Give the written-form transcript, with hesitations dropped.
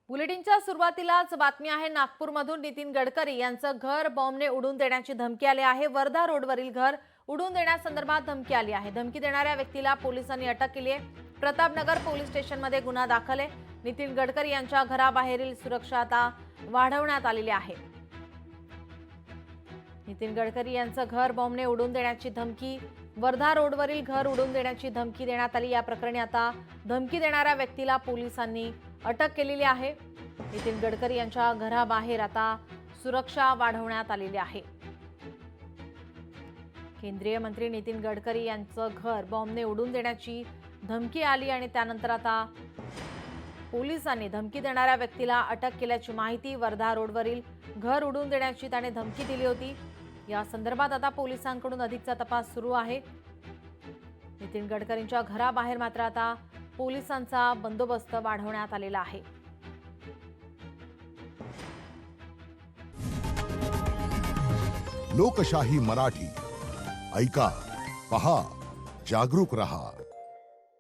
बुलेटिनच्या सुरुवातीलाच बातमी आहे नागपूरमधून नितीन गडकरी यांचं घर बॉम्बने उडवून देण्याची धमकी आली आहे। वर्धा रोडवरील घर उडवून देण्यासंदर्भात धमकी आली आहे। धमकी देणाऱ्या व्यक्तीला पोलिसांनी अटक केली आहे। प्रतापनगर पोलीस स्टेशनमध्ये गुन्हा दाखल आहे। नितीन गडकरी यांच्या घराबाहेरील सुरक्षा आता वाढवण्यात आलेली आहे। नितीन गडकरी यांचं घर बॉम्बने उडवून देण्याची धमकी, वर्धा रोडवरील घर उडवून देण्याची धमकी देण्यात आली। या प्रकरणी आता धमकी देणाऱ्या व्यक्तीला पोलिसांनी अटक केलेली आहे। नितीन गडकरी यांच्या घराबाहेर आता सुरक्षा वाढवण्यात आलेली आहे। केंद्रीय मंत्री नितीन गडकरी यांचं घर बॉम्बने उडवून देण्याची धमकी आली आणि त्यानंतर आता पोलिसांनी धमकी देणाऱ्या व्यक्तीला अटक केल्याची माहिती। वर्धा रोडवरील घर उडवून देण्याची त्याने धमकी दिली होती। या संदर्भात आता पोलिसांकडून अधिकचा तपास सुरू आहे। नितीन गडकरींच्या घराबाहेर मात्र आता पोलिसांचा बंदोबस्त वाढवण्यात आलेला आहे। लोकशाही मराठी ऐका, पहा, जागरूक रहा।